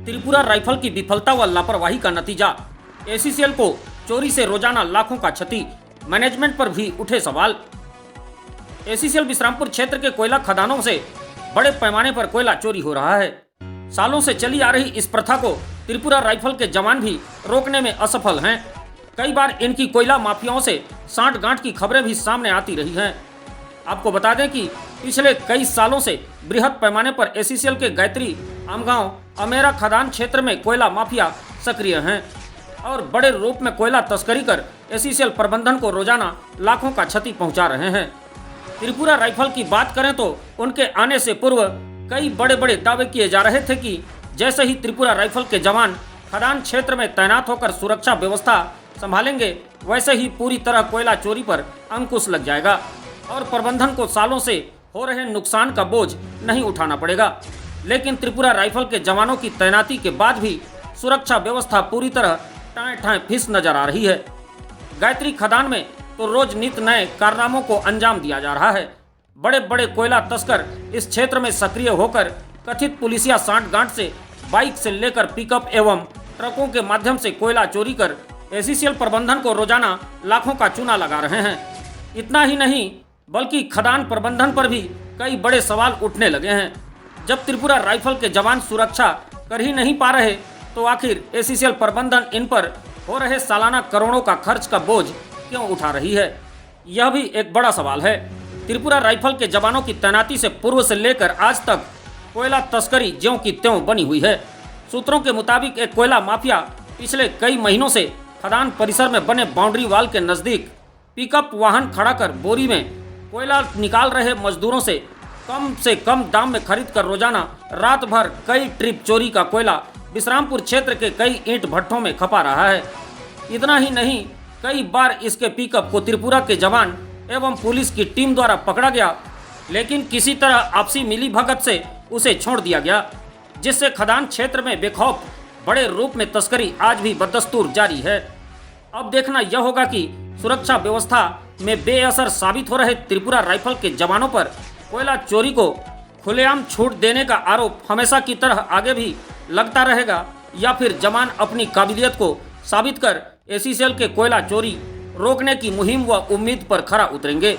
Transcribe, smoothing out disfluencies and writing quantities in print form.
Tripura rifle की विफलता व लापरवाही का नतीजा। एसीसीएल को चोरी से रोजाना लाखों का क्षति, मैनेजमेंट पर भी उठे सवाल। एसीसीएल विश्रामपुर क्षेत्र के कोयला खदानों से बड़े पैमाने पर कोयला चोरी हो रहा है। सालों से चली आ रही इस प्रथा को त्रिपुरा राइफल के जवान भी रोकने में असफल हैं। कई बार इनकी कोयला माफियाओं से सांठ-गांठ की खबरें भी सामने आती रही हैं। आपको बता दें कि पिछले कई सालों से बृहद पैमाने पर एसीसीएल के गायत्री, आमगांव, अमेरा खदान क्षेत्र में कोयला माफिया सक्रिय हैं और बड़े रूप में कोयला तस्करी कर एसीसीएल प्रबंधन को रोजाना लाखों का क्षति पहुंचा रहे हैं। त्रिपुरा राइफल की बात करें तो उनके आने से पूर्व कई बड़े बड़े दावे किए जा रहे थे कि जैसे ही त्रिपुरा राइफल के जवान खदान क्षेत्र में तैनात होकर सुरक्षा व्यवस्था संभालेंगे, वैसे ही पूरी तरह कोयला चोरी पर अंकुश लग जाएगा और प्रबंधन को सालों से हो रहे नुकसान का बोझ नहीं उठाना पड़ेगा। लेकिन त्रिपुरा राइफल के जवानों की तैनाती के बाद भी सुरक्षा व्यवस्था पूरी तरह टाएं फिस नजर आ रही है। गायत्री खदान में तो रोज नित नए कारनामों को अंजाम दिया जा रहा है। बड़े बड़े कोयला तस्कर इस क्षेत्र में सक्रिय होकर कथित पुलिसिया सांठ-गांठ से बाइक से लेकर पिकअप एवं ट्रकों के माध्यम से कोयला चोरी कर एसीसीएल प्रबंधन को रोजाना लाखों का चूना लगा रहे हैं। इतना ही नहीं बल्कि खदान प्रबंधन पर भी कई बड़े सवाल उठने लगे हैं। जब त्रिपुरा राइफल के जवान सुरक्षा कर ही नहीं पा रहे तो आखिर एसीसीएल प्रबंधन इन पर हो रहे सालाना करोड़ों का खर्च का बोझ क्यों उठा रही है, यह भी एक बड़ा सवाल है। त्रिपुरा राइफल के जवानों की तैनाती से पूर्व से लेकर आज तक कोयला तस्करी ज्यों की त्यों बनी हुई है। सूत्रों के मुताबिक एक कोयला माफिया पिछले कई महीनों से खदान परिसर में बने बाउंड्री वाल के नजदीक पिकअप वाहन खड़ा कर बोरी में कोयला निकाल रहे मजदूरों से कम दाम में खरीद कर रोजाना रात भर कई ट्रिप चोरी का कोयला विश्रामपुर क्षेत्र के कई ईंट भट्ठों में खपा रहा है। इतना ही नहीं, कई बार इसके पिकअप को त्रिपुरा के जवान एवं पुलिस की टीम द्वारा पकड़ा गया, लेकिन किसी तरह आपसी मिलीभगत से उसे छोड़ दिया गया, जिससे खदान क्षेत्र में बेखौफ बड़े रूप में तस्करी आज भी बदस्तूर जारी है। अब देखना यह होगा कि सुरक्षा व्यवस्था में बेअसर साबित हो रहे त्रिपुरा राइफल के जवानों पर कोयला चोरी को खुलेआम छूट देने का आरोप हमेशा की तरह आगे भी लगता रहेगा या फिर जवान अपनी काबिलियत को साबित कर एसीसीएल के कोयला चोरी रोकने की मुहिम व उम्मीद पर खरा उतरेंगे।